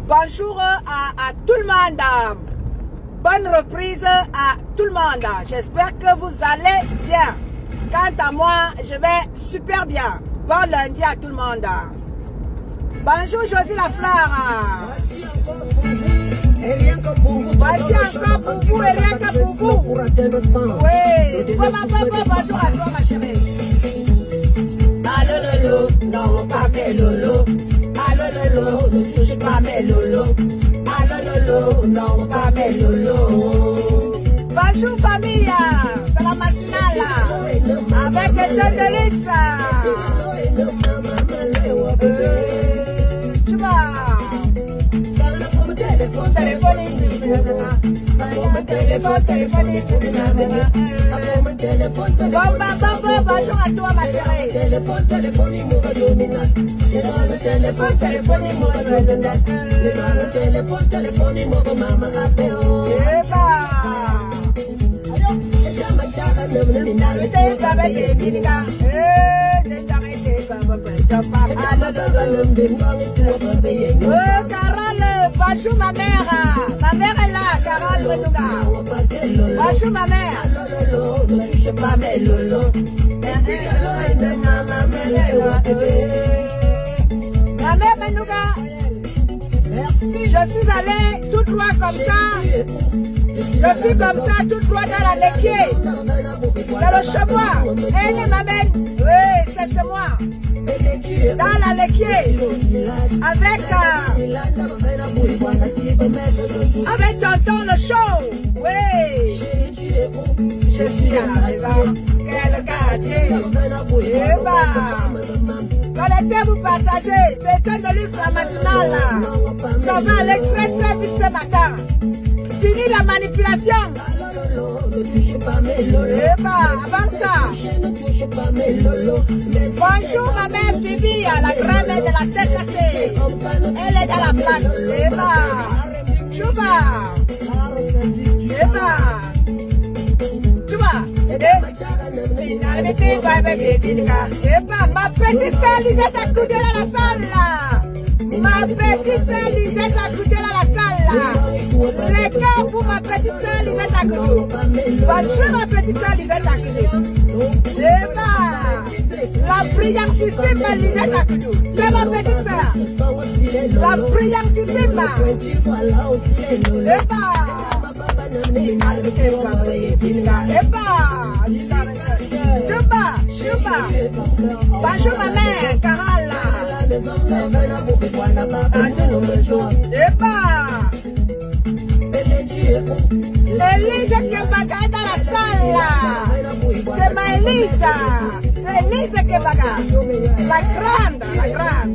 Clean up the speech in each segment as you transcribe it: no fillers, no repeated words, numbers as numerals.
Bonjour à tout le monde. Bonne reprise à tout le monde. J'espère que vous allez bien. Quant à moi, je vais super bien. Bon lundi à tout le monde. Bonjour Josie Lafleur. Voici encore pour vous et rien que pour vous. Oui, bonjour à toi ma chérie. Allo lolo, non pas mes lolo. Allo lolo, ne touche pas mes lolo. Allo lolo, non pas mes lolo. Bonjour famille, c'est la matinale avec les jeunes de luxe. Tu vas bonjour à toi ma chérie. Carole, bonjour ma mère. Ma mère est là, Carole Renouga. Bonjour ma mère. Ne touche pas mes lolo. Ma mère Renouga. Je suis allée tout droit comme ça. Je suis comme ça tout droit dans la Léquier. Dans le chemin. Elle m'amène. Oui, c'est chez moi. Dans la Léquier. Avec tonton le show. Oui. Je suis à la maison. Quel quartier. Dans l'été, vous partagez. Béton de luxe la matinale. Ça va aller très très vite ce matin. Fini la manipulation. Avant ça. Bonjour ma mère Bibi, la grand-mère de la tête cassée. Elle est dans la place. Chouba. Ma petite sœur Lisette a coudé dans la salle. Ma petite sœur Lisette a coudé dans la salle. Les cœurs pour ma petite sœur Lisette a coudé. Bonjour ma petite sœur Lisette a coudé. La brillantissime Lisette a coudé. C'est ma petite sœur. La brillantissime. Bonjour ma mère, Carole. Elise Kebaga est dans la salle. C'est ma Elise. C'est Elise Kebaga. La grande, la grande.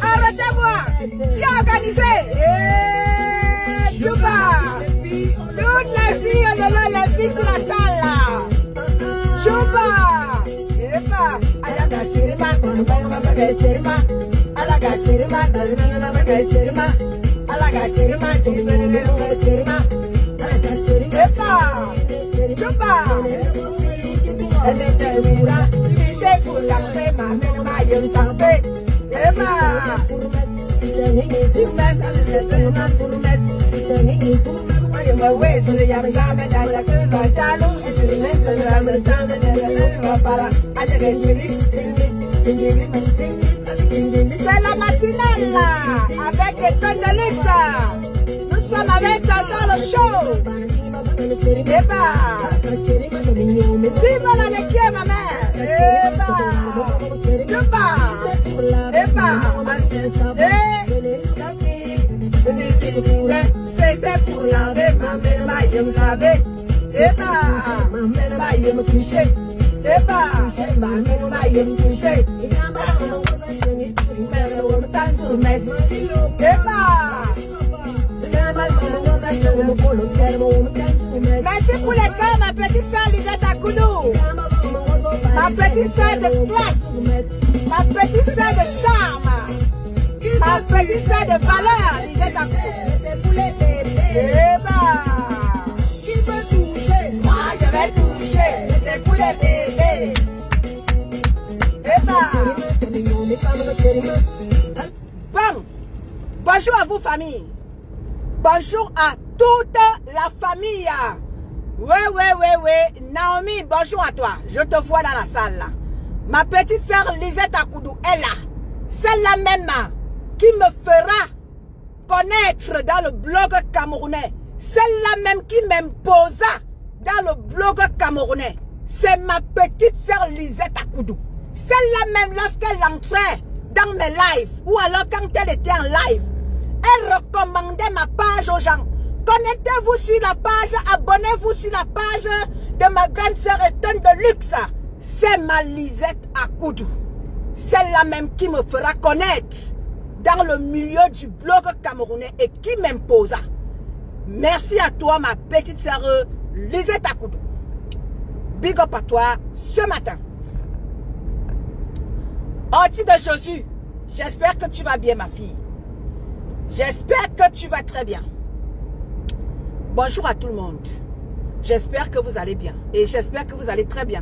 Arrêtez-moi. Qui a organisé? Chouba. Toutes les filles, les filles sur la salle. Chouba. Alaga chirima. Alaga chirima. Alaga chirima. Chouba. C'est la matinale avec les tonnes de luxe. Nous sommes avec dans le show. Vive la Léquier ma mère. C'est pour la ma mère, vous savez. C'est pas ma mère me coucher. C'est pas ma mère me coucher. Merci pour les gars, ma petite soeur Lisette Akoudou. Ma petite soeur de classe. Ma petite soeur de charme. Ma petite soeur de valeur, Lisette Akoudou. Qui peut toucher? Moi Bon, bonjour à vous famille. Bonjour à toute la famille. Ouais. Naomi, bonjour à toi. Je te vois dans la salle là. Ma petite sœur Lisette Akoudou est là. Celle-là même qui me fera connaître dans le blog camerounais. Celle-là même qui m'imposa dans le blog camerounais. C'est ma petite sœur Lisette Akoudou. Celle-là même lorsqu'elle entrait dans mes lives ou alors quand elle était en live, elle recommandait ma page aux gens. Connectez-vous sur la page, abonnez-vous sur la page de ma grande sœur Étonne de Luxe. C'est ma Lisette Akoudou. Celle-là même qui me fera connaître dans le milieu du blog camerounais et qui m'imposa. Merci à toi, ma petite sœur Lisette Akoudou. Big up à toi ce matin. Orti de Josué, j'espère que tu vas bien, ma fille. J'espère que tu vas très bien. Bonjour à tout le monde. J'espère que vous allez bien. Et j'espère que vous allez très bien.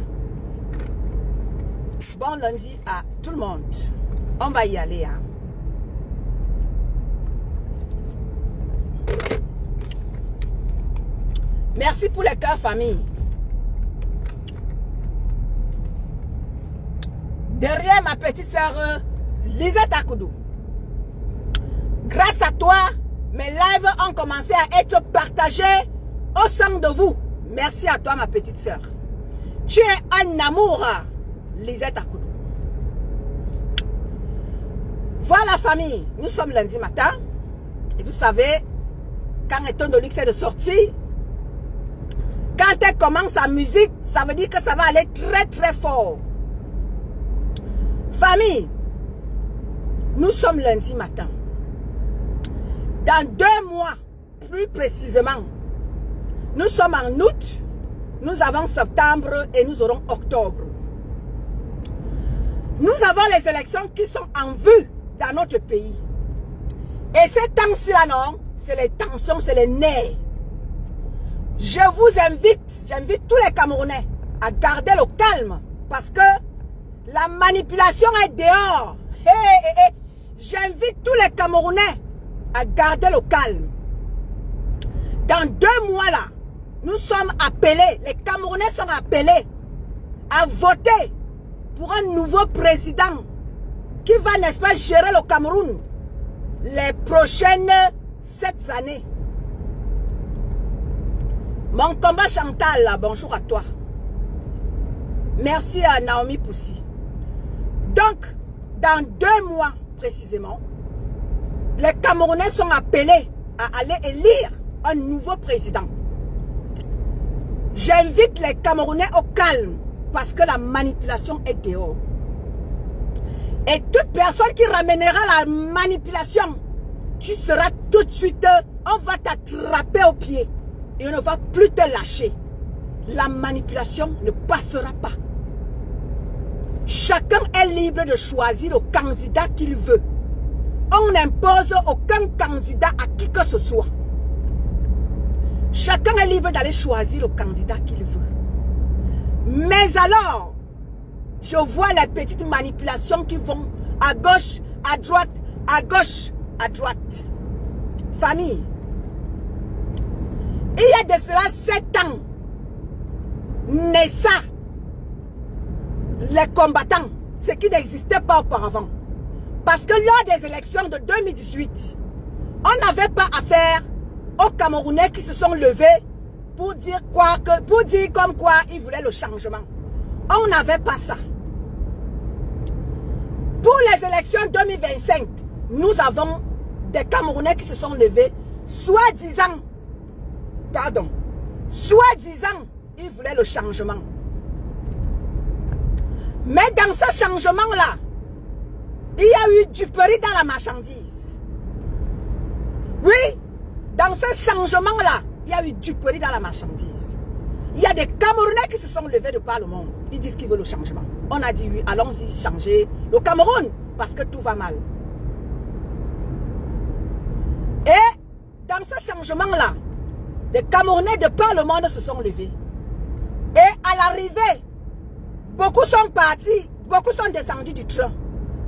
Bon lundi à tout le monde. On va y aller. Hein. Merci pour les cœurs, famille. Derrière ma petite sœur Lisette Akoudou. Grâce à toi, mes lives ont commencé à être partagés au sein de vous. Merci à toi, ma petite sœur. Tu es un amour, Lisette Akoudou. Voilà, famille. Nous sommes lundi matin. Et vous savez, quand Étonne de Luxe est de sortie, quand elle commence sa musique, ça veut dire que ça va aller très fort. Famille, nous sommes lundi matin. Dans 2 mois, plus précisément, nous sommes en août, nous avons septembre et nous aurons octobre. Nous avons les élections qui sont en vue dans notre pays. Et ces temps-ci-là, non, c'est les tensions, c'est les nerfs. Je vous invite, j'invite tous les Camerounais à garder le calme parce que la manipulation est dehors. J'invite tous les Camerounais à garder le calme. Dans 2 mois là, nous sommes appelés, les Camerounais sont appelés à voter pour un nouveau président qui va, n'est-ce pas, gérer le Cameroun les prochaines 7 années. Mon combat Chantal, là, bonjour à toi. Merci à Naomi Poussi. Donc, dans 2 mois précisément, les Camerounais sont appelés à aller élire un nouveau président. J'invite les Camerounais au calme parce que la manipulation est dehors. Et toute personne qui ramènera la manipulation, tu seras tout de suite, on va t'attraper au pied et on ne va plus te lâcher. La manipulation ne passera pas. Chacun est libre de choisir le candidat qu'il veut. On n'impose aucun candidat à qui que ce soit. Chacun est libre d'aller choisir le candidat qu'il veut. Mais alors, je vois les petites manipulations qui vont à gauche, à droite, à gauche, à droite. Famille, il y a de cela 7 ans, naissa les combattants, ce qui n'existait pas auparavant. Parce que lors des élections de 2018, on n'avait pas affaire aux Camerounais qui se sont levés pour dire comme quoi ils voulaient le changement. On n'avait pas ça. Pour les élections 2025, nous avons des Camerounais qui se sont levés, soi-disant, ils voulaient le changement. Mais dans ce changement-là, il y a eu duperie dans la marchandise. Oui, dans ce changement-là, il y a eu duperie dans la marchandise. Il y a des Camerounais qui se sont levés de par le monde. Ils disent qu'ils veulent le changement. On a dit oui, allons-y changer le Cameroun parce que tout va mal. Et dans ce changement-là, les Camerounais de par le monde se sont levés. Et à l'arrivée, beaucoup sont partis beaucoup sont descendus du train.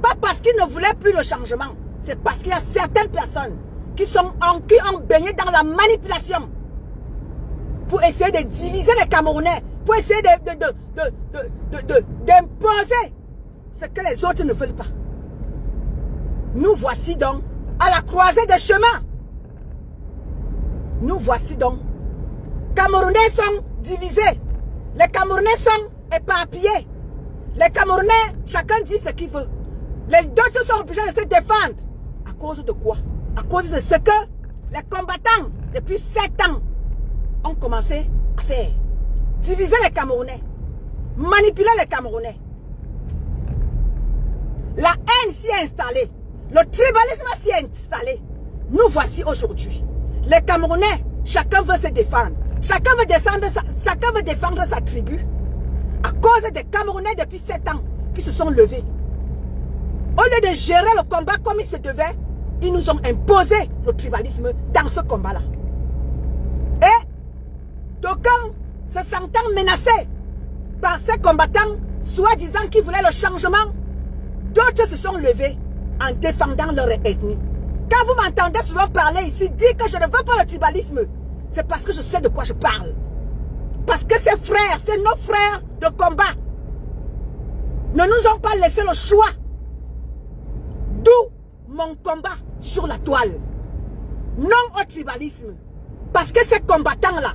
Pas parce qu'ils ne voulaient plus le changement. C'est parce qu'il y a certaines personnes qui ont baigné dans la manipulation pour essayer de diviser les Camerounais, pour essayer d'imposer ce que les autres ne veulent pas. Nous voici donc à la croisée des chemins. Nous voici donc. Camerounais sont divisés. Les Camerounais sont éparpillés. Les Camerounais, chacun dit ce qu'il veut. Les autres sont obligés de se défendre. À cause de quoi? À cause de ce que les combattants, depuis 7 ans, ont commencé à faire. Diviser les Camerounais. Manipuler les Camerounais. La haine s'y est installée. Le tribalisme s'y est installé. Nous voici aujourd'hui. Les Camerounais, chacun veut se défendre. Chacun veut défendre sa tribu. À cause des Camerounais depuis 7 ans qui se sont levés. Au lieu de gérer le combat comme il se devait, ils nous ont imposé le tribalisme dans ce combat-là. Et d'aucuns se sentant menacés par ces combattants, soi-disant qui voulaient le changement, d'autres se sont levés en défendant leur ethnie. Quand vous m'entendez souvent parler ici, dire que je ne veux pas le tribalisme, c'est parce que je sais de quoi je parle. Parce que ces frères, c'est nos frères de combat, ne nous ont pas laissé le choix. D'où mon combat sur la toile. Non au tribalisme. Parce que ces combattants-là,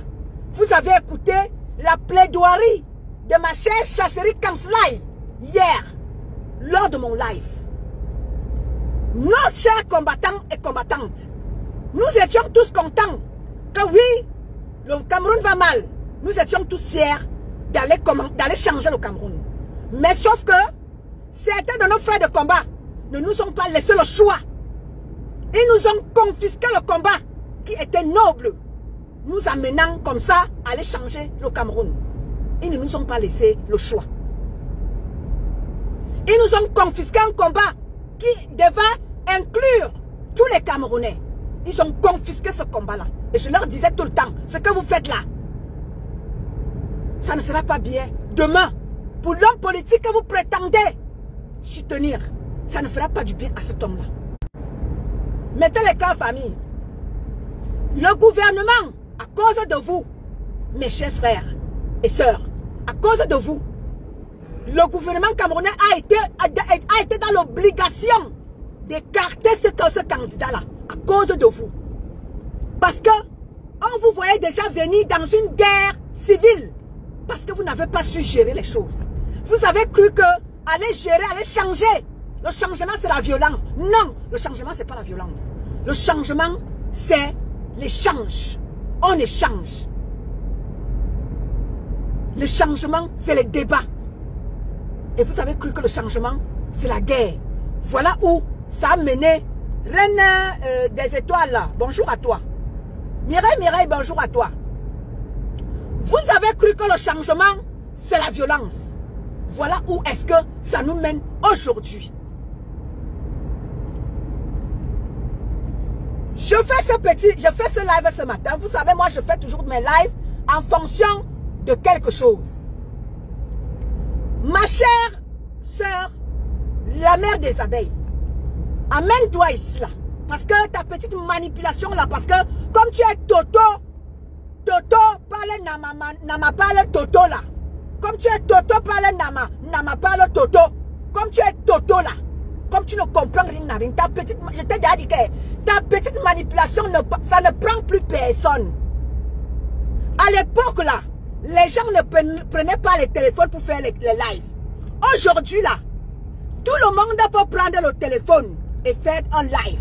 vous avez écouté la plaidoirie de ma chère Chasserie Kanslai hier, lors de mon live. Nos chers combattants et combattantes, nous étions tous contents que oui, le Cameroun va mal. Nous étions tous fiers d'aller changer le Cameroun. Mais sauf que certains de nos frères de combat ne nous ont pas laissé le choix. Ils nous ont confisqué le combat qui était noble, nous amenant comme ça à aller changer le Cameroun. Ils ne nous ont pas laissé le choix. Ils nous ont confisqué un combat qui devait inclure tous les Camerounais. Ils ont confisqué ce combat-là. Et je leur disais tout le temps, ce que vous faites là, ça ne sera pas bien. Demain, pour l'homme politique que vous prétendez soutenir, ça ne fera pas du bien à cet homme-là. Mettez les cas en famille. Le gouvernement, à cause de vous, mes chers frères et sœurs, à cause de vous, le gouvernement camerounais a été dans l'obligation d'écarter ce candidat-là, à cause de vous. Parce que on vous voyait déjà venir dans une guerre civile, parce que vous n'avez pas su gérer les choses. Vous avez cru que aller gérer, aller changer, le changement c'est la violence. Non, le changement c'est pas la violence. Le changement c'est l'échange. On échange. Le changement c'est le débat. Et vous avez cru que le changement c'est la guerre. Voilà où ça a mené. Reine des étoiles là, bonjour à toi. Mireille, bonjour à toi. Vous avez cru que le changement c'est la violence. Voilà où est-ce que ça nous mène aujourd'hui. Je fais ce live ce matin. Vous savez, moi je fais toujours mes lives en fonction de quelque chose. Ma chère sœur, la mère des abeilles, amène-toi ici là. Parce que ta petite manipulation là, parce que comme tu es Toto parle Nama parle Toto là. Comme tu es Toto parle Nama parle Toto. Comme tu es Toto là. Comme tu ne comprends rien, ta petite, je t'ai déjà dit que ta petite manipulation, ça ne prend plus personne. À l'époque là, les gens ne prenaient pas les téléphones pour faire les lives. Aujourd'hui là, tout le monde peut prendre le téléphone et faire un live.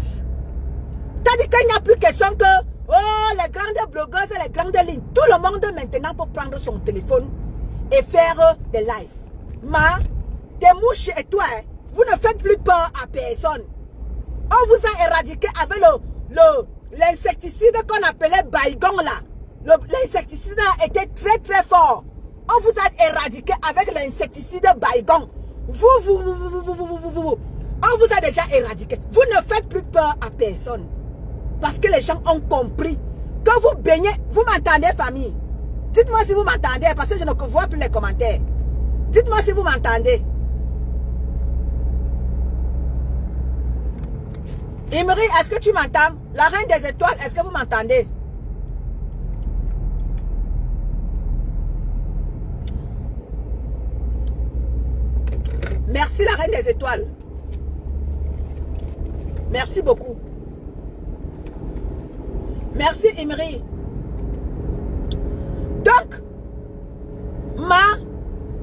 C'est-à-dire qu'il n'y a plus question que oh, les grandes blogueuses et les grandes lignes. Tout le monde maintenant peut prendre son téléphone et faire des lives. Ma, tes mouches et toi, vous ne faites plus peur à personne. On vous a éradiqué avec l'insecticide qu'on appelait Baygon là. L'insecticide était très très fort. On vous a éradiqué avec l'insecticide Baygon. On vous a déjà éradiqué. Vous ne faites plus peur à personne. Parce que les gens ont compris que vous baignez. Vous m'entendez, famille? Dites-moi si vous m'entendez, parce que je ne vois plus les commentaires. Dites-moi si vous m'entendez. Imri, est-ce que tu m'entends? La reine des étoiles, est-ce que vous m'entendez? Merci la reine des étoiles. Merci beaucoup. Merci Imri. Donc,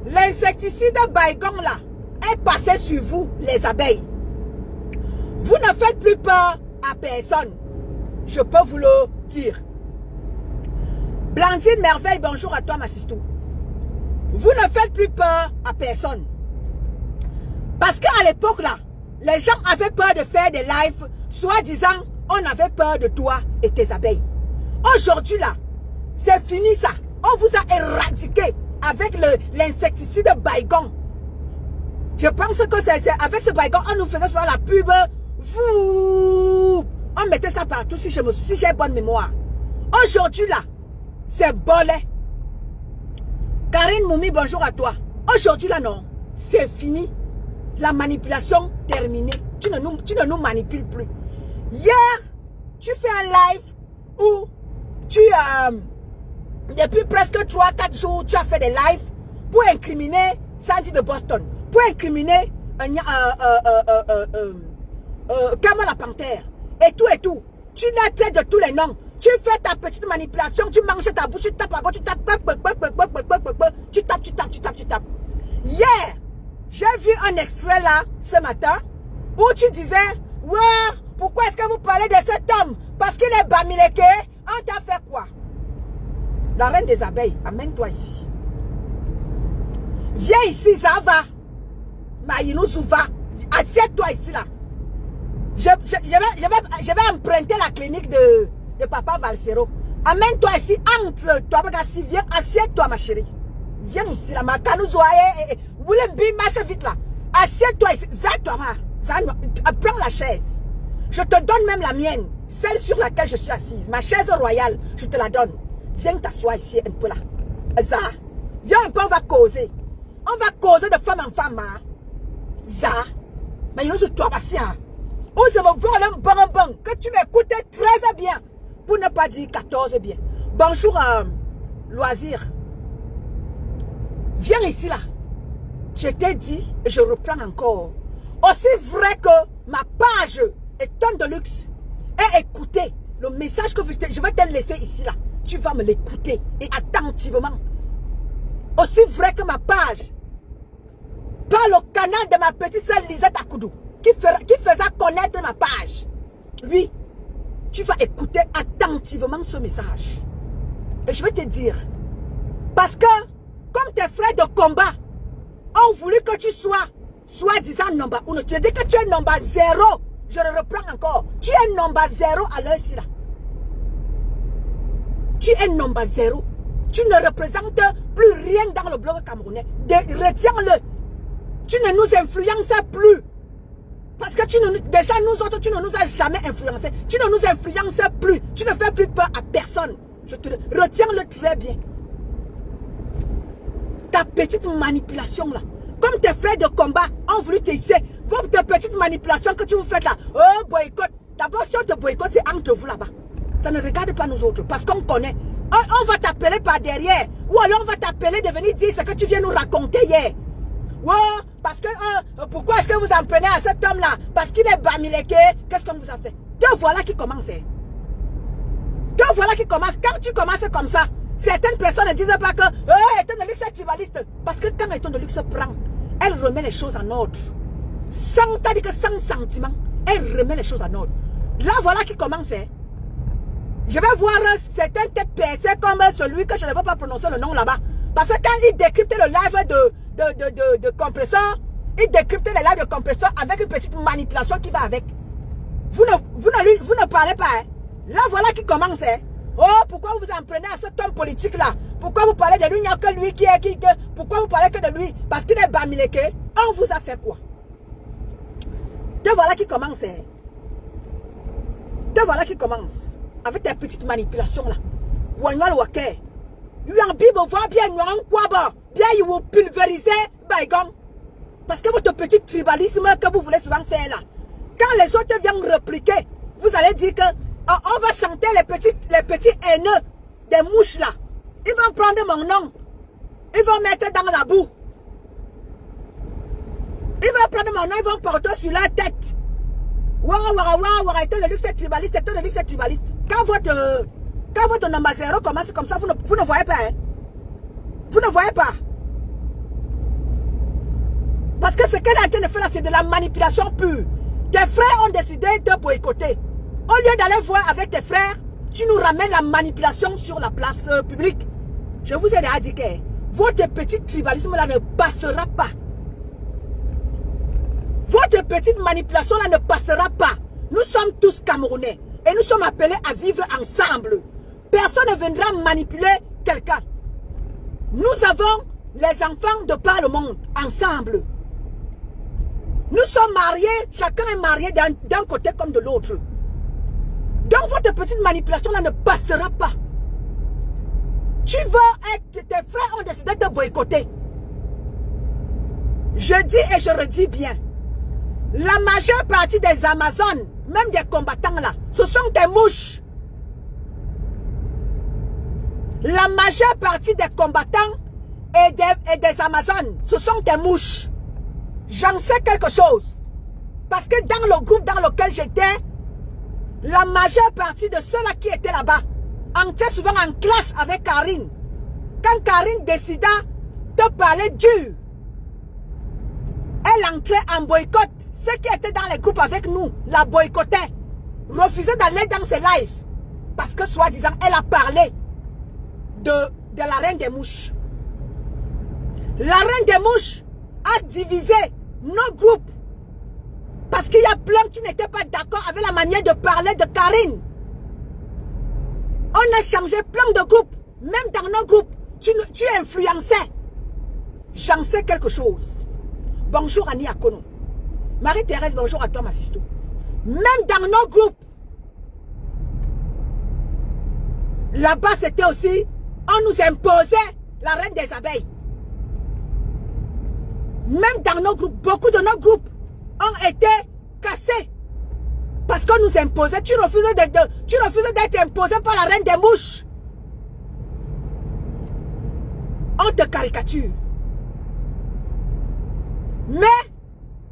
l'insecticide Baygon là est passé sur vous, les abeilles. Vous ne faites plus peur à personne. Je peux vous le dire. Blandine Merveille, bonjour à toi ma sistou. Vous ne faites plus peur à personne. Parce qu'à l'époque là, les gens avaient peur de faire des lives, soi-disant, on avait peur de toi et tes abeilles. Aujourd'hui là, c'est fini ça. On vous a éradiqué avec l'insecticide Baygon. Je pense que c'est avec ce Baygon, on nous faisait sur la pub. On mettait ça partout si j'ai bonne mémoire. Aujourd'hui là, c'est Bolet. Karine Moumi, bonjour à toi. Aujourd'hui là, non, c'est fini. La manipulation terminée. Tu ne nous manipules plus. Hier, tu fais un live où depuis presque 3-4 jours, tu as fait des lives pour incriminer Sandy de Boston, pour incriminer Kamala la Panthère, et tout. Tu la traites de tous les noms. Tu fais ta petite manipulation, tu manges ta bouche, tu tapes à gauche, tu tapes, tu tapes. Hier, j'ai vu un extrait là, ce matin, où tu disais, ouais, pourquoi est-ce que vous parlez de cet homme? Parce qu'il est bamileke. On t'a fait quoi? La reine des abeilles, amène-toi ici. Viens ici, ça va. Maïnou Souva, assieds-toi ici là. Je vais emprunter la clinique de Papa Valsero. Amène-toi ici, entre toi, viens, assieds-toi ma chérie. Viens ici là, ma canouzoa, Willembi, marche vite là. Assieds-toi ici, prends la chaise. Je te donne même la mienne, celle sur laquelle je suis assise. Ma chaise royale, je te la donne. Viens t'asseoir ici un peu là. Ça, viens un peu, on va causer. On va causer de femme en femme. Ça, mais il y a toi, Bassia. On se va voir un bon, que tu m'écoutes 13 bien, pour ne pas dire 14 bien. Bonjour, Loisir. Viens ici là. Je t'ai dit, et je reprends encore. Aussi vrai que ma page est tonne de luxe, et écoutez le message que je vais te laisser ici là. Tu vas me l'écouter et attentivement. Aussi vrai que ma page parle au canal de ma petite sœur Lisette Akoudou, qui faisait connaître ma page. Oui, tu vas écouter attentivement ce message. Et je vais te dire, parce que comme tes frères de combat ont voulu que tu sois soi-disant number 1, tu dis que tu es number 0. Je le reprends encore. Tu es number 0 à l'heure ci là. Tu es number 0. Tu ne représentes plus rien dans le bloc camerounais. Retiens-le. Tu ne nous influences plus. Parce que déjà nous autres, tu ne nous as jamais influencés. Tu ne nous influences plus. Tu ne fais plus peur à personne. Retiens-le très bien. Ta petite manipulation là. Comme tes frères de combat ont voulu t'essayer. Ta petite manipulation que tu vous faites là. Oh, boycott. D'abord, si on te boycotte, c'est entre vous là-bas. Ça ne regarde pas nous autres. Parce qu'on connaît. On va t'appeler par derrière. Ou alors on va t'appeler de venir dire ce que tu viens nous raconter hier. Ouais, parce que pourquoi est-ce que vous en prenez à cet homme-là? Parce qu'il est bamileke. Qu'est-ce qu'on vous a fait? Te voilà qui commence. Te voilà qui commence. Quand tu commences comme ça, certaines personnes ne disent pas que Eton de Luxe est tribaliste. Parce que quand Eton de Luxe prend, elle remet les choses en ordre. Sans sentiment, elle remet les choses en ordre. Là, voilà qui commence. Je vais voir certaines têtes percées comme celui que je ne veux pas prononcer le nom là-bas. Parce que quand il décryptait le live de compresseur, il décryptait le live de compresseur avec une petite manipulation qui va avec. Vous ne parlez pas. Hein. Là, voilà qui commence. Hein. Oh, pourquoi vous en prenez à cet homme politique là? Pourquoi vous parlez de lui? Il n'y a que lui qui est... Pourquoi vous parlez que de lui? Parce qu'il est bamileke. On vous a fait quoi? Te voilà qui commence. Hein. Te voilà qui commence. Avec tes petites manipulations là. Wanyal Waké. Yuan Bibo voit bien Yuan Kwaba. Bien ils vous pulvériser Baygon. Parce que votre petit tribalisme que vous voulez souvent faire là. Quand les autres viennent répliquer, vous allez dire que on va chanter les petits haineux des mouches là. Ils vont prendre mon nom. Ils vont mettre dans la boue. Ils vont prendre mon nom, ils vont porter sur leur tête. Wara, wara, wara, wara, étant de luxe tribaliste, étant de luxe tribaliste. Quand votre number 0 commence comme ça, vous ne voyez pas. Hein? Vous ne voyez pas. Parce que ce qu'elle est en train de faire là, c'est de la manipulation pure. Tes frères ont décidé de boycotter. Au lieu d'aller voir avec tes frères, tu nous ramènes la manipulation sur la place publique. Je vous ai déjà dit que votre petit tribalisme là ne passera pas. Votre petite manipulation là ne passera pas. Nous sommes tous Camerounais et nous sommes appelés à vivre ensemble. Personne ne viendra manipuler quelqu'un. Nous avons les enfants de par le monde ensemble. Nous sommes mariés, chacun est marié d'un côté comme de l'autre. Donc votre petite manipulation là ne passera pas. Tu veux être, tes frères ont décidé de boycotter. Je dis et je redis bien. La majeure partie des Amazones, même des combattants là, ce sont des mouches. La majeure partie des combattants et des Amazones, ce sont des mouches. J'en sais quelque chose. Parce que dans le groupe dans lequel j'étais, la majeure partie de ceux-là qui étaient là-bas entraient souvent en clash avec Karine. Quand Karine décida de parler dur, elle entrait en boycott. Ceux qui étaient dans les groupes avec nous la boycottaient, refusaient d'aller dans ses lives. Parce que soi-disant, elle a parlé de la reine des mouches. La reine des mouches a divisé nos groupes. Parce qu'il y a plein qui n'étaient pas d'accord avec la manière de parler de Karine. On a changé plein de groupes. Même dans nos groupes, tu influençais. J'en sais quelque chose. Bonjour Annie Akono. Marie-Thérèse, bonjour à toi ma sister. Même dans nos groupes, là-bas c'était aussi, on nous imposait la reine des abeilles. Même dans nos groupes, beaucoup de nos groupes ont été cassés. Parce qu'on nous imposait, tu refusais d'être imposé par la reine des mouches. On te caricature. Mais,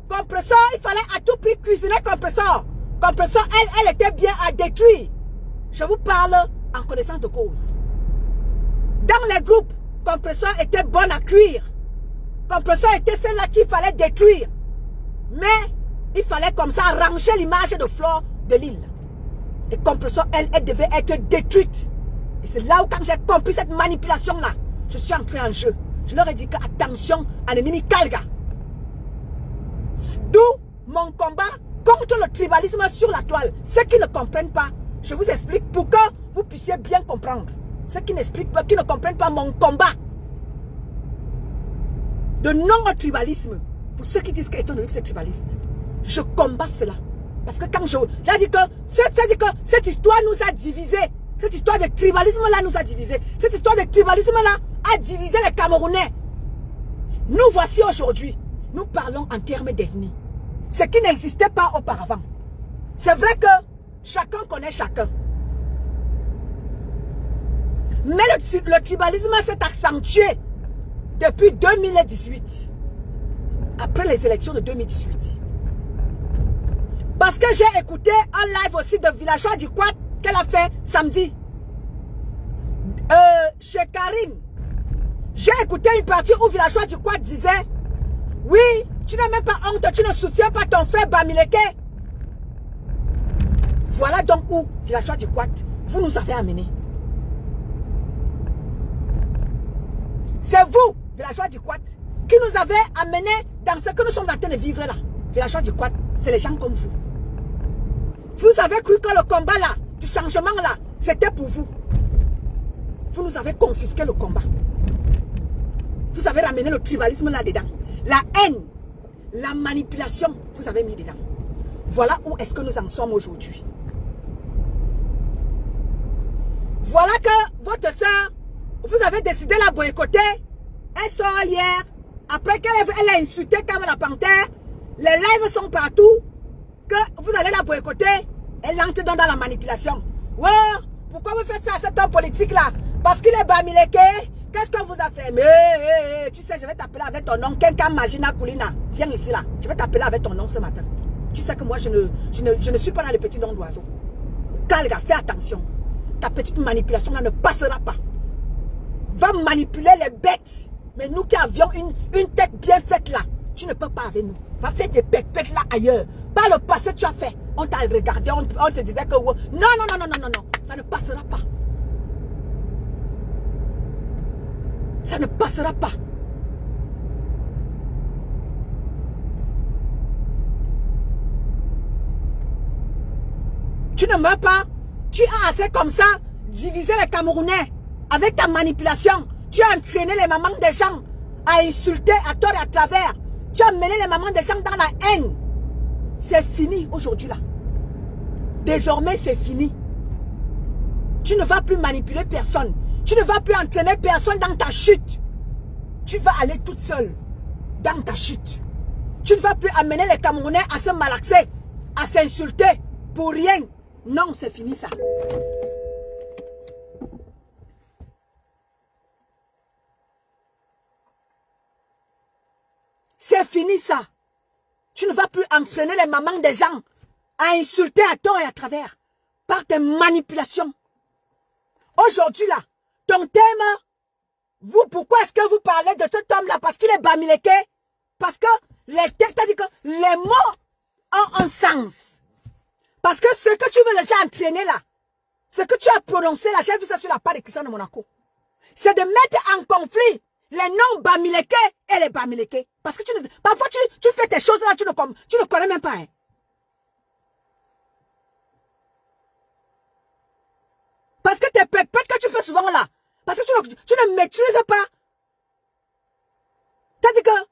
Compressor, il fallait à tout prix cuisiner Compressor. Compressor, elle était bien à détruire. Je vous parle en connaissance de cause. Dans les groupes, Compressor était bonne à cuire. Compressor était celle-là qu'il fallait détruire. Mais, il fallait comme ça arranger l'image de Flore de l'île. Et Compressor, elle devait être détruite. Et c'est là où quand j'ai compris cette manipulation-là, je suis entré en jeu. Je leur ai dit que attention à l'ennemi Kalga. D'où mon combat contre le tribalisme sur la toile. Ceux qui ne comprennent pas, je vous explique pour que vous puissiez bien comprendre. Ceux qui n'expliquent pas, qui ne comprennent pas mon combat de non-tribalisme. Pour ceux qui disent qu'Eton de Luxe est tribaliste, je combats cela. Parce que quand j'ai dit que cette histoire nous a divisés. Cette histoire de tribalisme-là nous a divisés. Cette histoire de tribalisme-là a divisé les Camerounais. Nous voici aujourd'hui. Nous parlons en termes d'ethnie. Ce qui n'existait pas auparavant. C'est vrai que chacun connaît chacun. Mais le tribalisme s'est accentué depuis 2018. Après les élections de 2018. Parce que j'ai écouté un live aussi de Villageois du Quad qu'elle a fait samedi. Chez Karine. J'ai écouté une partie où Villageois du Quad disait: oui, tu n'as même pas honte, tu ne soutiens pas ton frère Bamileke. Voilà donc où, Villageois du Quad, vous nous avez amenés. C'est vous, Villageois du Quad, qui nous avez amenés dans ce que nous sommes en train de vivre là. Villageois du Quad, c'est les gens comme vous. Vous avez cru que le combat là, du changement là, c'était pour vous. Vous nous avez confisqué le combat. Vous avez ramené le tribalisme là-dedans. La haine, la manipulation, vous avez mis dedans. Voilà où est-ce que nous en sommes aujourd'hui. Voilà que votre soeur, vous avez décidé de la boycotter. Elle sort hier, après qu'elle a insulté comme la panthère. Les lives sont partout. que vous allez la boycotter, elle entre dans la manipulation. Ouais, pourquoi vous faites ça à cet homme politique-là? Parce qu'il est Bamileke. Qu'est-ce que vous a fait? Mais tu sais, je vais t'appeler avec ton nom. Quelqu'un Magina Koulina. Viens ici là. Je vais t'appeler avec ton nom ce matin. Tu sais que moi, je ne suis pas dans les petits noms d'oiseaux. Quand les gars, fais attention. Ta petite manipulation là ne passera pas. Va manipuler les bêtes. Mais nous qui avions une tête bien faite là, tu ne peux pas avec nous. Va faire tes bêtes là ailleurs. Par le passé, tu as fait. On t'a regardé, on se disait que... Non, non, non, non, non, non, non. Ça ne passera pas. Ça ne passera pas. Tu ne meurs pas. Tu as assez comme ça divisé les Camerounais avec ta manipulation. Tu as entraîné les mamans des gens à insulter à tort et à travers. Tu as mené les mamans des gens dans la haine. C'est fini aujourd'hui là. Désormais c'est fini. Tu ne vas plus manipuler personne. Tu ne vas plus entraîner personne dans ta chute. Tu vas aller toute seule dans ta chute. Tu ne vas plus amener les Camerounais à se malaxer, à s'insulter pour rien. Non, c'est fini ça. C'est fini ça. Tu ne vas plus entraîner les mamans des gens à insulter à tort et à travers par tes manipulations. Aujourd'hui là, ton thème, vous, pourquoi est-ce que vous parlez de cet homme-là? Parce qu'il est Bamileke? Parce que les textes, dit que les mots ont un sens. Parce que ce que tu veux déjà entraîner là, ce que tu as prononcé là, j'ai vu ça sur la part de Christian de Monaco, c'est de mettre en conflit les noms Bamileke et les Bamileke. Parce que parfois tu fais tes choses là, tu ne connais même pas. Hein. Parce que tes pépettes que tu fais souvent là, parce que tu ne maîtrises pas. C'est-à-dire que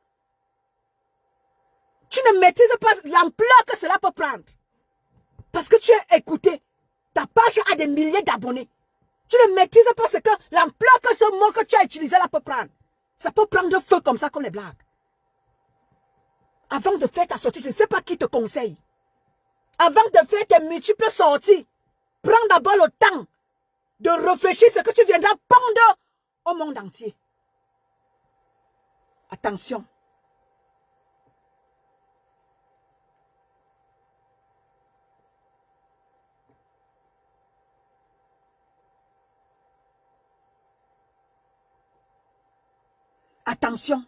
tu ne maîtrises pas l'ampleur que cela peut prendre. Parce que tu es écouté. Ta page a des milliers d'abonnés. Tu ne maîtrises pas ce que l'ampleur que ce mot que tu as utilisé là peut prendre. Ça peut prendre feu comme ça, comme les blagues. Avant de faire ta sortie, je ne sais pas qui te conseille. Avant de faire tes multiples sorties, prends d'abord le temps de réfléchir ce que tu viendras pondre au monde entier. Attention. Attention.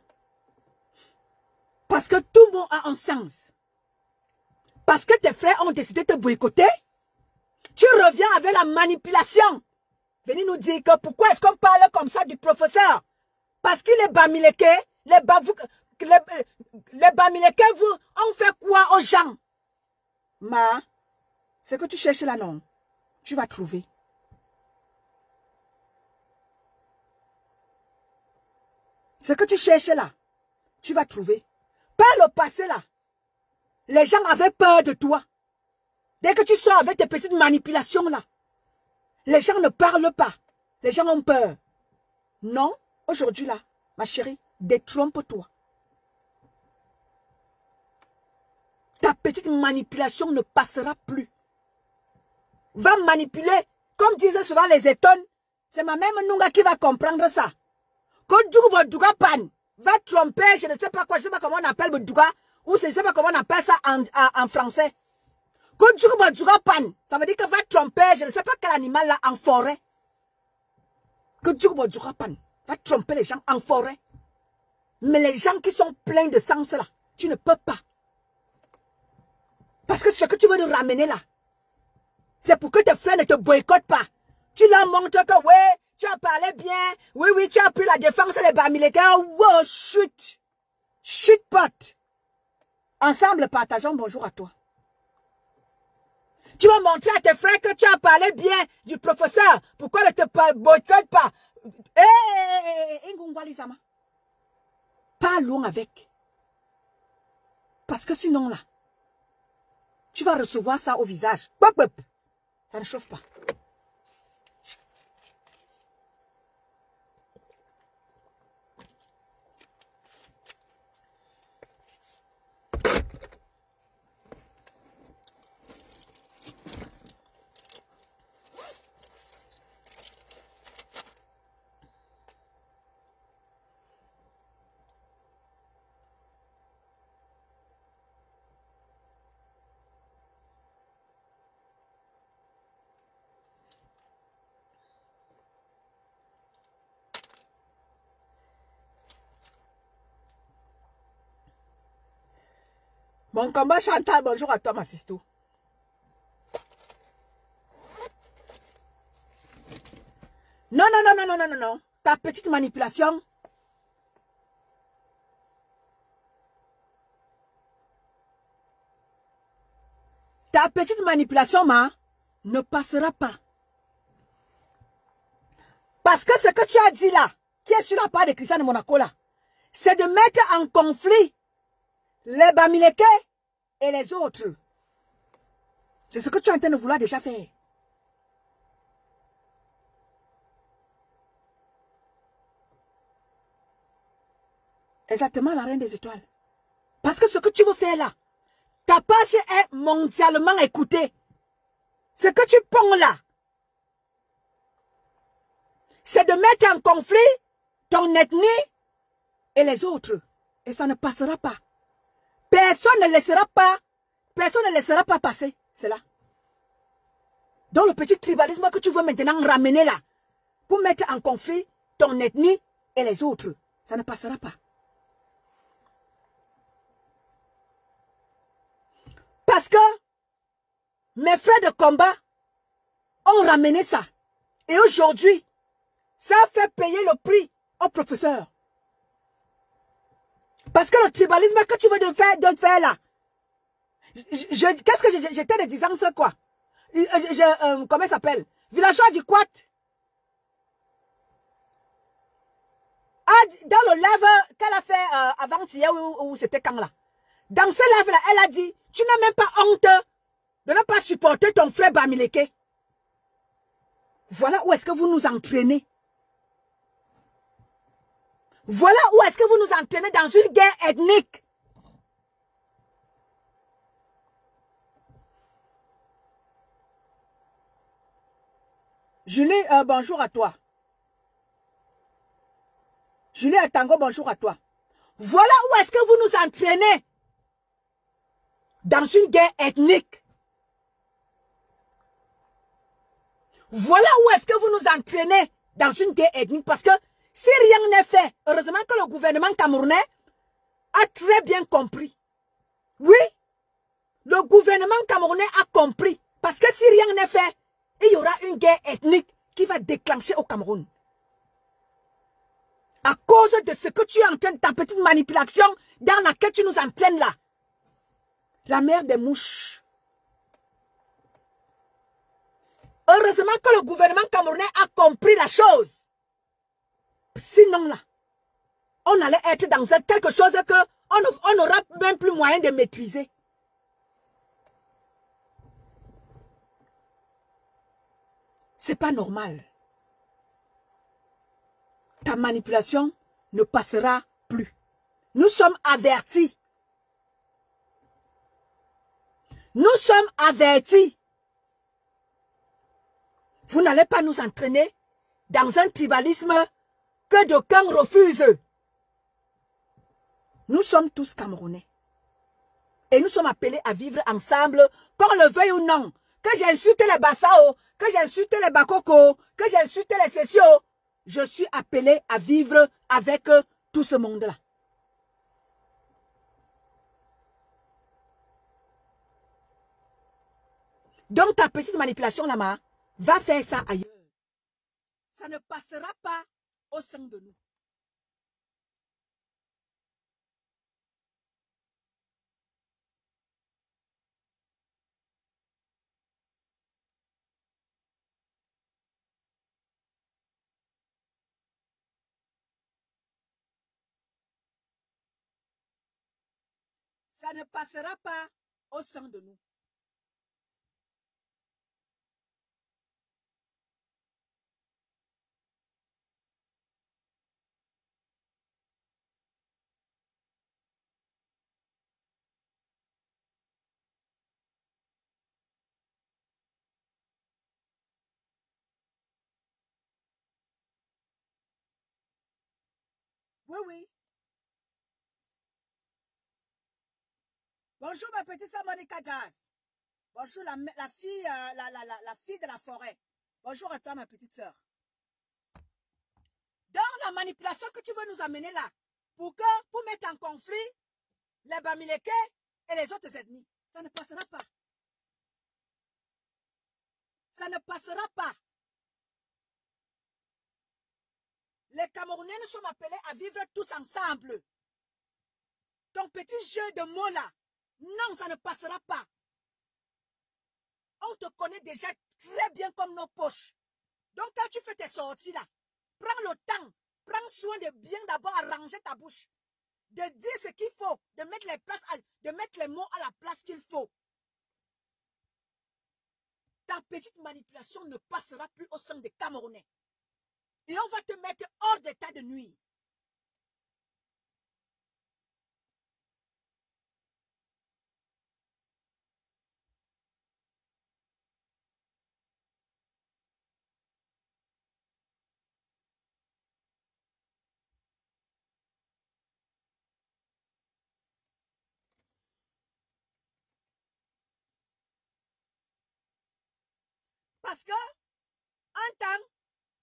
Parce que tout mot a un sens. Parce que tes frères ont décidé de te boycotter, tu reviens avec la manipulation. Venez nous dire que pourquoi est-ce qu'on parle comme ça du professeur? Parce qu'il est Bamileke. Les Bamileke, on fait quoi aux gens? Ma, ce que tu cherches là, non, tu vas trouver. Ce que tu cherches là, tu vas trouver. Par le passé là, les gens avaient peur de toi. Dès que tu sors avec tes petites manipulations là, les gens ne parlent pas. Les gens ont peur. Non, aujourd'hui là, ma chérie, détrompe-toi. Ta petite manipulation ne passera plus. Va manipuler, comme disaient souvent les étonnes. C'est ma même Nunga qui va comprendre ça. Quand Douga Pan va tromper, je ne sais pas quoi, je ne sais pas comment on appelle Douga, ou je ne sais pas comment on appelle ça en français. Quand Douga Pan, ça veut dire que va tromper, je ne sais pas quel animal là en forêt. Que Douga Pan va tromper les gens en forêt. Mais les gens qui sont pleins de sens là, tu ne peux pas. Parce que ce que tu veux nous ramener là, c'est pour que tes frères ne te boycottent pas. Tu leur montres que ouais, tu as parlé bien. Oui, oui, tu as pris la défense des Bamileke. Wow, chut. Chut, pote. Ensemble, partageons bonjour à toi. Tu vas montrer à tes frères que tu as parlé bien du professeur. Pourquoi ne te boycotte pas? Pas loin avec. Parce que sinon là, tu vas recevoir ça au visage. Bop, bop. Ça ne chauffe pas. Bon combat Chantal, bonjour à toi ma sisto. Non, non, non, non, non, non, non, non. Ta petite manipulation. Ta petite manipulation, ne passera pas. Parce que ce que tu as dit là, qui est sur la part de Christiane de Monaco là, c'est de mettre en conflit les Bamileke et les autres. C'est ce que tu es en train de vouloir déjà faire. Exactement, la reine des étoiles. Parce que ce que tu veux faire là, ta page est mondialement écoutée. Ce que tu ponds là, c'est de mettre en conflit ton ethnie et les autres. Et ça ne passera pas. Personne ne laissera pas passer cela. Dans le petit tribalisme que tu veux maintenant ramener là, pour mettre en conflit ton ethnie et les autres, ça ne passera pas. Parce que mes frères de combat ont ramené ça. Et aujourd'hui, ça fait payer le prix aux professeurs. Parce que le tribalisme que tu veux de faire là, qu'est-ce que j'étais de disant ça quoi? Comment ça s'appelle? Villageois du Quat. Dans le live qu'elle a fait avant-hier, ou c'était quand là? Dans ce live là, elle a dit, tu n'as même pas honte de ne pas supporter ton frère Bamileke. Voilà où est-ce que vous nous entraînez. Voilà où est-ce que vous nous entraînez dans une guerre ethnique. Julie, bonjour à toi. Julie Tango, bonjour à toi. Voilà où est-ce que vous nous entraînez dans une guerre ethnique. Voilà où est-ce que vous nous entraînez dans une guerre ethnique. Parce que si rien n'est fait, heureusement que le gouvernement camerounais a très bien compris. Oui, le gouvernement camerounais a compris. Parce que si rien n'est fait, il y aura une guerre ethnique qui va déclencher au Cameroun. À cause de ce que tu es en train de ta petite manipulation dans laquelle tu nous entraînes là. La mère des mouches. Heureusement que le gouvernement camerounais a compris la chose. Sinon là, on allait être dans quelque chose que on n'aura même plus moyen de maîtriser. C'est pas normal. Ta manipulation ne passera plus. Nous sommes avertis. Nous sommes avertis. Vous n'allez pas nous entraîner dans un tribalisme que d'aucuns refusent. Nous sommes tous Camerounais. Et nous sommes appelés à vivre ensemble, qu'on le veuille ou non. Que j'insulte les Bassao, que j'insulte les Bakoko, que j'insulte les Sessio, je suis appelé à vivre avec tout ce monde-là. Donc ta petite manipulation là-bas, va faire ça ailleurs. Ça ne passera pas au sein de nous. Ça ne passera pas au sein de nous. Oui, oui. Bonjour ma petite sœur Monica Jazz. Bonjour la fille, la fille de la forêt. Bonjour à toi ma petite sœur. Dans la manipulation que tu veux nous amener là, pour mettre en conflit les Bamileke et les autres ethnies. Ça ne passera pas. Ça ne passera pas. Les Camerounais, nous sommes appelés à vivre tous ensemble. Ton petit jeu de mots là, non, ça ne passera pas. On te connaît déjà très bien comme nos poches. Donc quand tu fais tes sorties là, prends le temps, prends soin de bien d'abord arranger ta bouche, de dire ce qu'il faut, de mettre les mots à la place qu'il faut. Ta petite manipulation ne passera plus au sein des Camerounais. Et on va te mettre hors d'état de nuire. Parce que, en temps,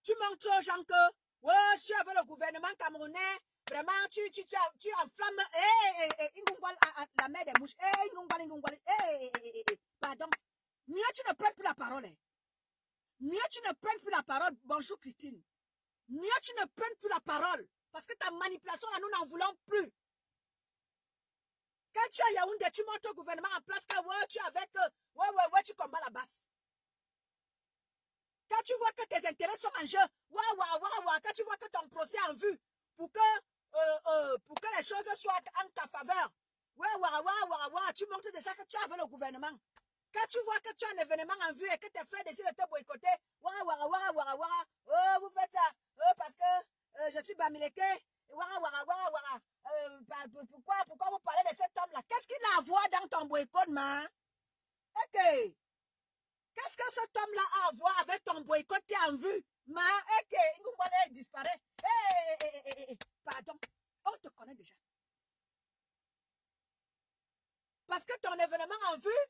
tu montres aux gens que, ouais, tu avais le gouvernement camerounais, vraiment, tu enflammes, la mer des mouches, pardon. Mieux tu ne prends plus la parole. Mieux tu ne prends plus la parole, bonjour Christine. Mieux tu ne prends plus la parole, parce que ta manipulation, là, nous n'en voulons plus. Quand tu as Yaoundé, tu montres au gouvernement en place que, ouais, tu es avec, ouais, tu combats la basse. Quand tu vois que tes intérêts sont en jeu, quand tu vois que ton procès est en vue, pour que les choses soient en ta faveur, tu montres déjà que tu es avec le gouvernement. Quand tu vois que tu as un événement en vue et que tes frères décident de te boycotter, vous faites ça, parce que je suis Bamileke, pourquoi vous parlez de cet homme-là? Qu'est-ce qu'il a à voir dans ton boycott, man? Ok. Qu'est-ce que cet homme-là a à voir avec ton boycott qui est en vue? Il disparaît. Pardon, on te connaît déjà. Parce que ton événement en vue,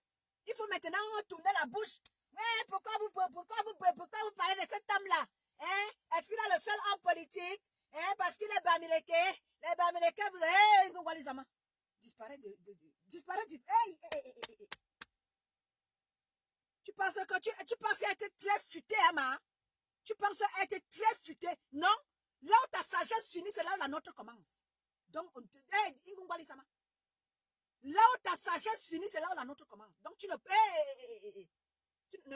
il faut maintenant tourner la bouche. Pourquoi vous parlez de cet homme-là? Est-ce qu'il a le seul homme politique? Parce qu'il est Bamileke. Les Bamileke, vous disparaît Tu penses être très futé, Ama? Tu penses être très futé? Non? Là où ta sagesse finit, c'est là où la nôtre commence. Donc, là où ta sagesse finit, c'est là où la nôtre commence. Donc, tu ne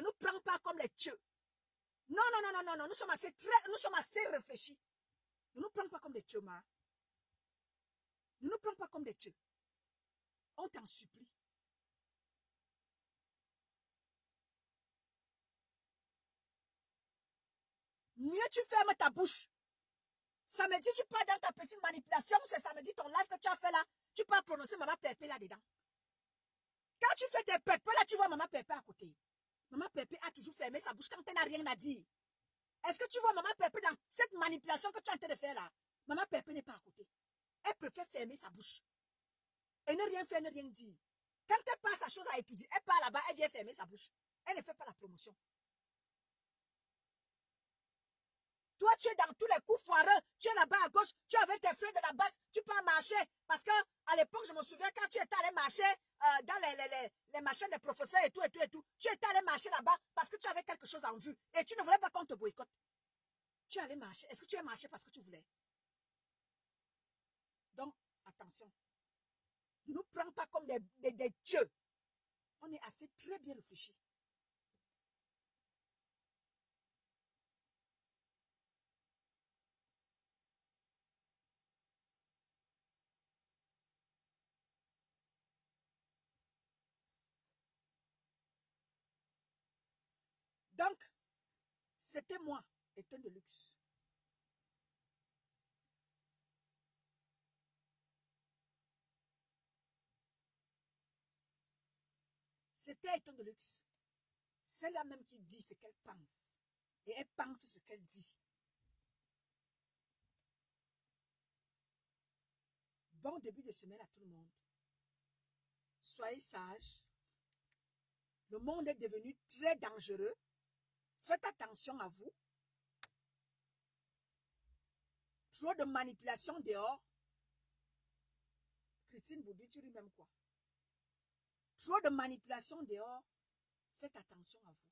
nous prends pas comme les dieux. Non. Nous sommes assez réfléchis. Ne nous prends pas comme des dieux, ma. Ne nous prends pas comme des dieux. On t'en supplie. Mieux tu fermes ta bouche. Samedi, tu pars dans ta petite manipulation. C'est samedi, ton live que tu as fait là. Tu peux prononcer Maman Pépé là-dedans. Quand tu fais tes pépés là, tu vois Maman Pépé à côté. Maman Pépé a toujours fermé sa bouche quand elle n'a rien à dire. Est-ce que tu vois Maman Pépé dans cette manipulation que tu es en train de faire là? Maman Pépé n'est pas à côté. Elle préfère fermer sa bouche. Et ne rien faire, ne rien dire. Quand elle passe sa chose à étudier, elle part là-bas, elle vient fermer sa bouche. Elle ne fait pas la promotion. Toi, tu es dans tous les coups foireux. Tu es là-bas à gauche. Tu es avec tes frères de la base. Tu peux marcher. Parce que à l'époque, je me souviens, quand tu étais allé marcher dans les machins des professeurs et tout. Tu étais allé marcher là-bas parce que tu avais quelque chose en vue. Et tu ne voulais pas qu'on te boycotte. Tu es allé marcher. Est-ce que tu es marché parce que tu voulais? Donc, attention. Ne nous prends pas comme des dieux. On est assez très bien réfléchis. Donc, c'était moi, Étienne de Luxe. C'était Étienne de Luxe. C'est la même qui dit ce qu'elle pense. Et elle pense ce qu'elle dit. Bon début de semaine à tout le monde. Soyez sages. Le monde est devenu très dangereux. Faites attention à vous. Trop de manipulation dehors. Christine vous dit, tu ris même quoi? trop de manipulation dehors. Faites attention à vous.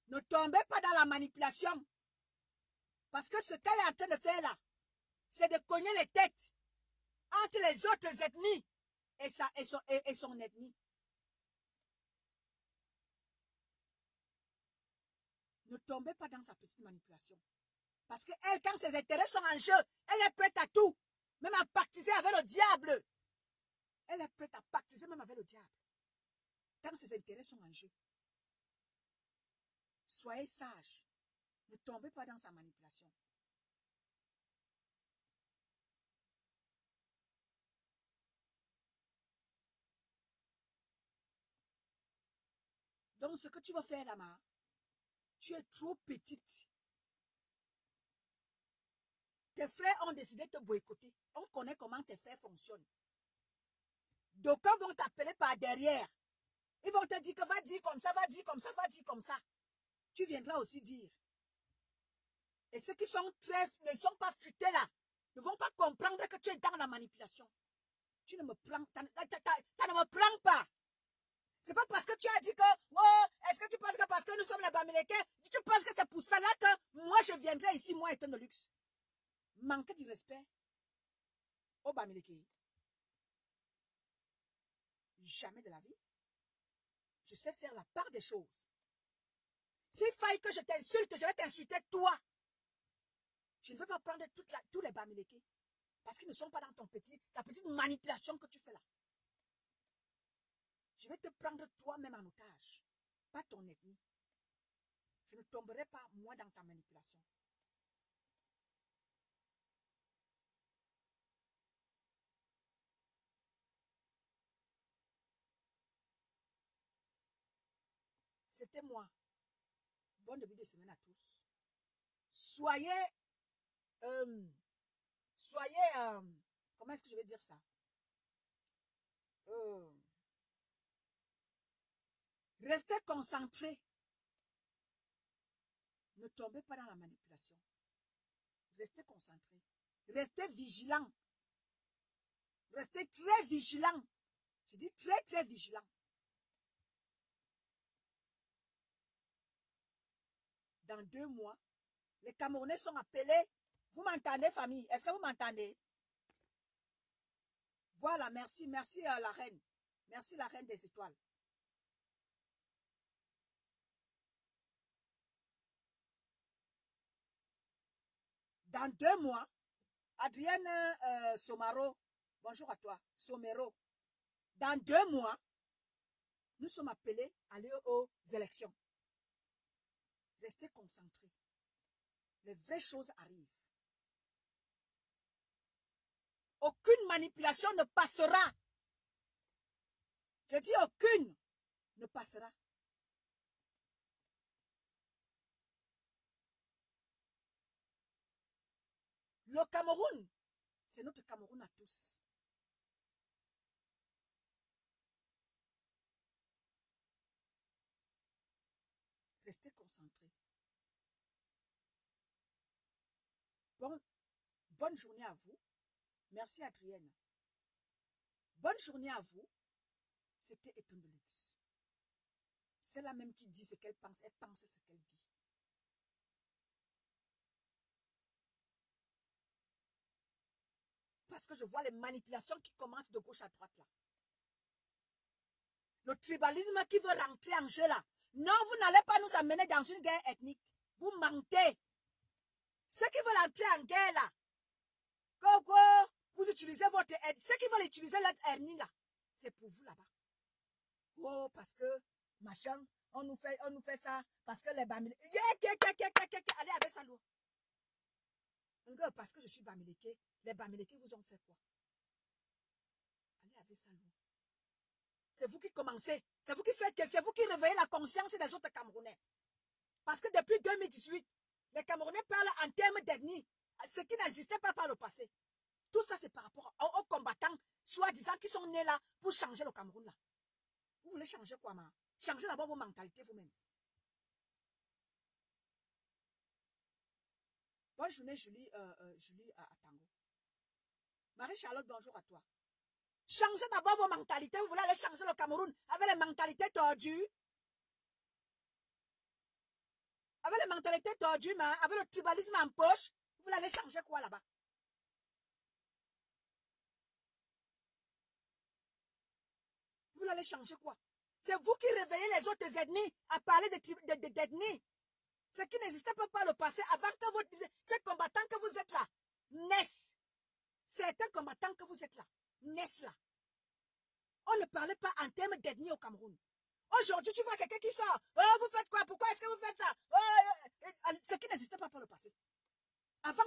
Ne tombez pas dans la manipulation. Parce que ce qu'elle est en train de faire là, c'est de cogner les têtes entre les autres ethnies et son ethnie. Ne tombez pas dans sa petite manipulation. Parce qu'elle, quand ses intérêts sont en jeu, elle est prête à tout. Même à pactiser avec le diable. Elle est prête à pactiser même avec le diable. Quand ses intérêts sont en jeu. Soyez sages. Ne tombez pas dans sa manipulation. Donc, ce que tu vas faire là-bas, tu es trop petite. Tes frères ont décidé de te boycotter. On connaît comment tes frères fonctionnent. D'aucuns vont t'appeler par derrière. Ils vont te dire que va dire comme ça, va dire comme ça, va dire comme ça. Tu viendras aussi dire. Et ceux qui sont ne sont pas futés là, ne vont pas comprendre que tu es dans la manipulation. Tu ne me prends, ça ne me prend pas. C'est pas parce que tu as dit que, oh, est-ce que tu penses que parce que nous sommes les Bamileke, tu penses que c'est pour ça là que moi je viendrai ici, moi étant de luxe. Manquer de respect aux Bamileke. Jamais de la vie. Je sais faire la part des choses. S'il faille que je t'insulte, je vais t'insulter toi. Je ne veux pas prendre tous les Bamileke. Parce qu'ils ne sont pas dans ta petite manipulation que tu fais là. Je vais te prendre toi-même en otage. Pas ton ethnie. Je ne tomberai pas, moi, dans ta manipulation. C'était moi. Bon début de semaine à tous. Soyez, comment est-ce que je vais dire ça? Restez concentrés. Ne tombez pas dans la manipulation. Restez concentrés. Restez vigilants. Restez très vigilants. Je dis très, très vigilants. Dans 2 mois, les Camerounais sont appelés. Vous m'entendez, famille? Est-ce que vous m'entendez? Voilà, merci, merci à la reine. Merci la reine des étoiles. Dans 2 mois, Adrienne Somaro, bonjour à toi, Somero. Dans 2 mois, nous sommes appelés à aller aux élections. Restez concentrés. Les vraies choses arrivent. Aucune manipulation ne passera. Je dis aucune ne passera. Le Cameroun, c'est notre Cameroun à tous. Restez concentrés. Bonne journée à vous. Merci Adrienne. Bonne journée à vous. C'était Éton de Luxe. C'est la même qui dit ce qu'elle pense. Elle pense ce qu'elle dit. Parce que je vois les manipulations qui commencent de gauche à droite là. Le tribalisme qui veut rentrer en jeu là. Non, vous n'allez pas nous amener dans une guerre ethnique. Vous mentez. Ceux qui veulent entrer en guerre là, vous utilisez votre ethnie. Ceux qui veulent utiliser notre ethnie là, c'est pour vous là-bas. Oh, parce que, machin, on nous fait ça, parce que les Bamileke. Allez avec ça, l'eau. Parce que je suis Bamileke, les Bamileke vous ont fait quoi? Allez avec ça, l'eau. C'est vous qui commencez. C'est vous qui faites que c'est vous qui réveillez la conscience des autres Camerounais. Parce que depuis 2018, les Camerounais parlent en termes d'ethnie, ce qui n'existait pas par le passé. Tout ça, c'est par rapport aux combattants, soi-disant, qui sont nés là pour changer le Cameroun là. Vous voulez changer quoi, ma? Changez d'abord vos mentalités vous-même. Bonne journée, Julie à Tango. Marie-Charlotte, bonjour à toi. Changez d'abord vos mentalités. Vous voulez aller changer le Cameroun avec les mentalités tordues. Avec les mentalités tordues, avec le tribalisme en poche. Vous voulez aller changer quoi là-bas? Vous voulez aller changer quoi? C'est vous qui réveillez les autres ethnies à parler d'ethnie. Ce qui n'existait pas par le passé avant que ces combattants que vous êtes là naissent. Certains combattants que vous êtes là naissent là. On ne parlait pas en termes d'ethnie au Cameroun. Aujourd'hui, tu vois quelqu'un qui sort. Oh, vous faites quoi? Pourquoi est-ce que vous faites ça? Oh, ce qui n'existait pas par le passé. Avant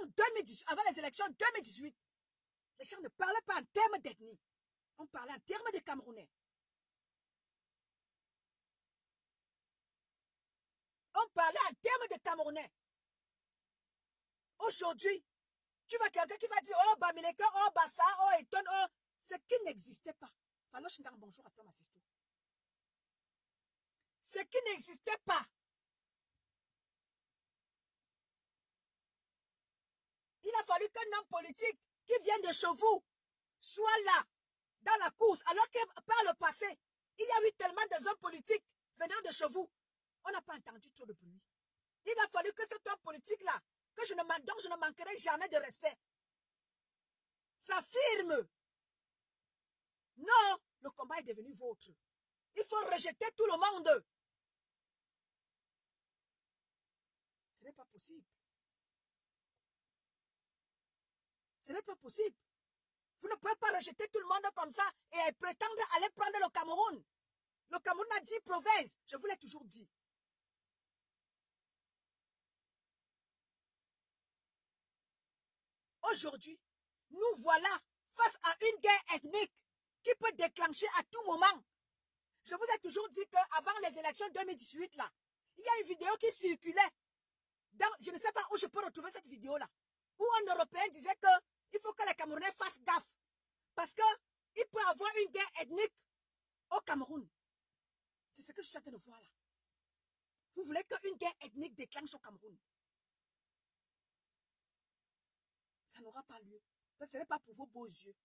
les élections 2018, les gens ne parlaient pas en termes d'ethnie. On parlait en termes de Camerounais. On parlait en termes de Camerounais. Aujourd'hui, tu vois quelqu'un qui va dire, oh, Bamileke, oh, Bassa, oh, Eton, oh, ce qui n'existait pas. Faloche Ndang, bonjour à toi, ma sister. Ce qui n'existait pas. Il a fallu qu'un homme politique qui vient de chez vous soit là, dans la course, alors que par le passé, il y a eu tellement d'hommes politiques venant de chez vous. On n'a pas entendu trop de bruit. Il a fallu que cet homme politique-là, dont je ne manquerai jamais de respect, s'affirme. Non, le combat est devenu vôtre. Il faut rejeter tout le monde. Ce n'est pas possible. Ce n'est pas possible. Vous ne pouvez pas rejeter tout le monde comme ça et prétendre aller prendre le Cameroun. Le Cameroun a 10 provinces. Je vous l'ai toujours dit. Aujourd'hui, nous voilà face à une guerre ethnique qui peut déclencher à tout moment. Je vous ai toujours dit qu'avant les élections 2018, là, il y a une vidéo qui circulait. Je ne sais pas où je peux retrouver cette vidéo-là. Où un Européen disait qu'il faut que les Camerounais fassent gaffe. Parce qu'il peut y avoir une guerre ethnique au Cameroun. C'est ce que je suis en train de voir là. Vous voulez qu'une guerre ethnique déclenche au Cameroun? Ça n'aura pas lieu. Ce n'est pas pour vos beaux yeux.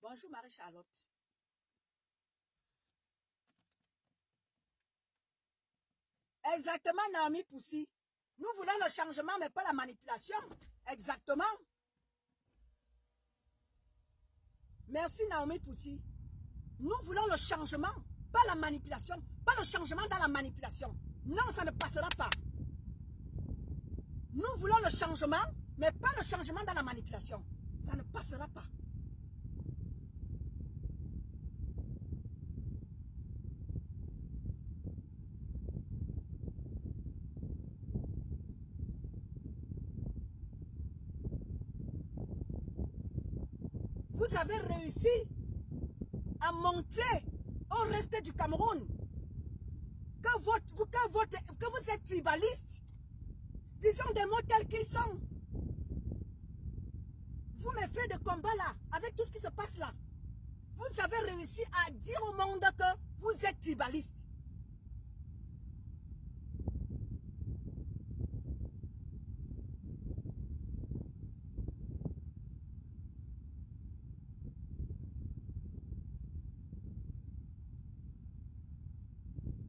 Bonjour Marie-Charlotte. Exactement, Naomi Poussi. Nous voulons le changement, mais pas la manipulation. Exactement. Merci, Naomi Poussi. Nous voulons le changement, pas la manipulation. Pas le changement dans la manipulation. Non, ça ne passera pas. Nous voulons le changement, mais pas le changement dans la manipulation. Ça ne passera pas. Vous avez réussi à montrer au reste du Cameroun que vous êtes tribaliste. Disons des mots tels qu'ils sont. Vous me faites de combat là, avec tout ce qui se passe là. Vous avez réussi à dire au monde que vous êtes tribaliste.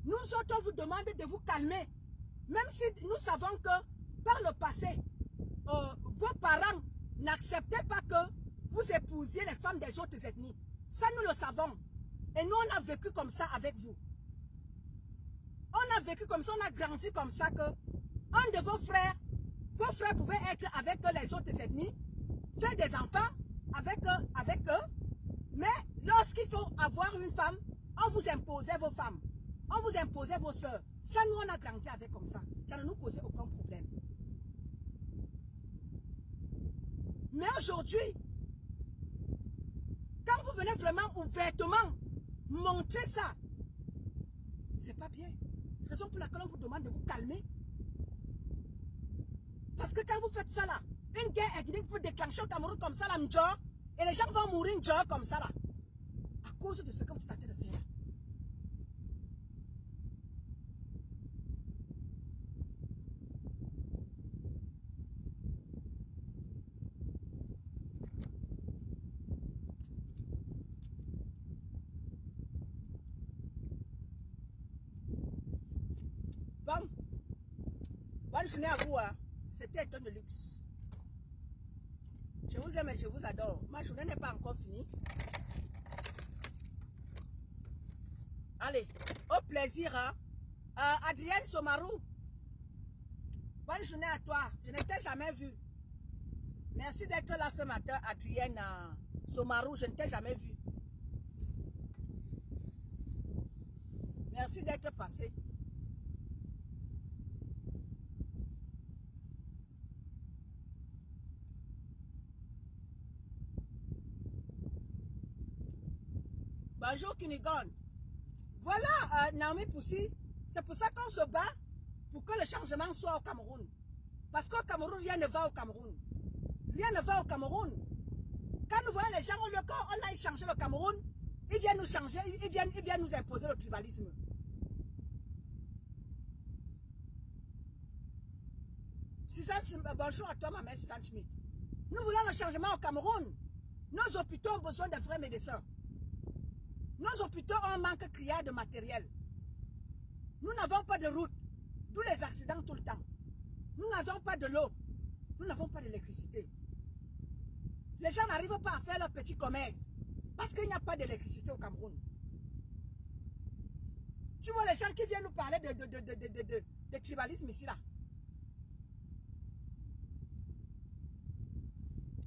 Nous autres, on vous demande de vous calmer. Même si nous savons que par le passé, vos parents n'acceptaient pas que vous épousiez les femmes des autres ethnies. Ça, nous le savons. Et nous, on a vécu comme ça avec vous. On a vécu comme ça, on a grandi comme ça que un de vos frères pouvaient être avec les autres ethnies, faire des enfants avec eux. Mais lorsqu'il faut avoir une femme, on vous imposait vos femmes. On vous imposait vos soeurs. Ça, nous, on a grandi avec comme ça. Ça ne nous posait aucun problème. Mais aujourd'hui, quand vous venez vraiment ouvertement montrer ça, c'est pas bien. Raison pour laquelle on vous demande de vous calmer. Parce que quand vous faites ça là, une guerre ethnique peut déclencher au Cameroun comme ça, là, Mdjo, Et les gens vont mourir comme ça là. À cause de ce que vous êtes en train de faire là. Bon. Bonne journée à vous. Hein. C'était un temps de luxe. Je vous aime et je vous adore. Ma journée n'est pas encore finie. Allez, au plaisir. Hein? Adrienne Somarou. Bonne journée à toi. Je ne t'ai jamais vue. Merci d'être là ce matin, Adrienne Somarou. Je ne t'ai jamais vue. Merci d'être passé. Bonjour Kinigon. Voilà Naomi Poussi. C'est pour ça qu'on se bat pour que le changement soit au Cameroun. Parce qu'au Cameroun, rien ne va au Cameroun. Rien ne va au Cameroun. Quand nous voyons les gens, au lieu qu'on aille changer le Cameroun, ils viennent nous changer, ils viennent nous imposer le tribalisme. Suzanne, bonjour à toi ma mère Suzanne Schmidt. Nous voulons le changement au Cameroun. Nos hôpitaux ont besoin de vrais médecins. Nos hôpitaux ont un manque criard de matériel. Nous n'avons pas de route, d'où les accidents tout le temps. Nous n'avons pas de l'eau, nous n'avons pas d'électricité. Les gens n'arrivent pas à faire leur petit commerce parce qu'il n'y a pas d'électricité au Cameroun. Tu vois les gens qui viennent nous parler de tribalisme ici là.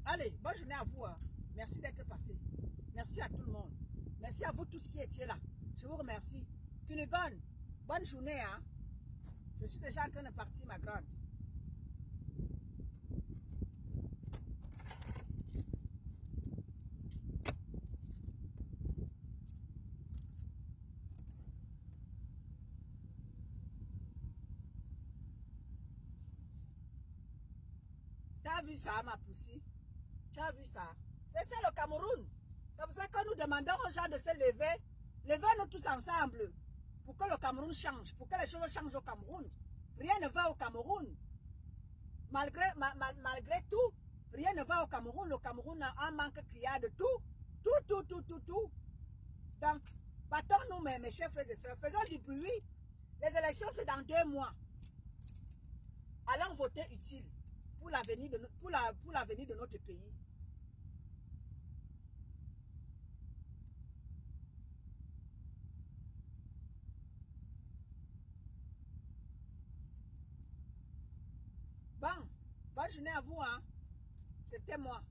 Allez, bonne journée à vous. Hein. Merci d'être passé. Merci à tout le monde. Merci à vous tous qui étiez là. Je vous remercie. Kunigon, bonne journée. Hein? Je suis déjà en train de partir, ma grande. Tu as vu ça, ma poussie? Tu as vu ça? C'est ça le Cameroun. C'est pour ça que nous demandons aux gens de se lever. Levez-nous tous ensemble pour que le Cameroun change, pour que les choses changent au Cameroun. Rien ne va au Cameroun. Malgré tout, rien ne va au Cameroun. Le Cameroun a un manque criard de tout. Tout. Donc, battons-nous, mes chers frères et sœurs. Faisons du bruit. Les élections, c'est dans 2 mois. Allons voter utile pour l'avenir de notre pays. Bon, bonne journée à vous, hein. C'était moi.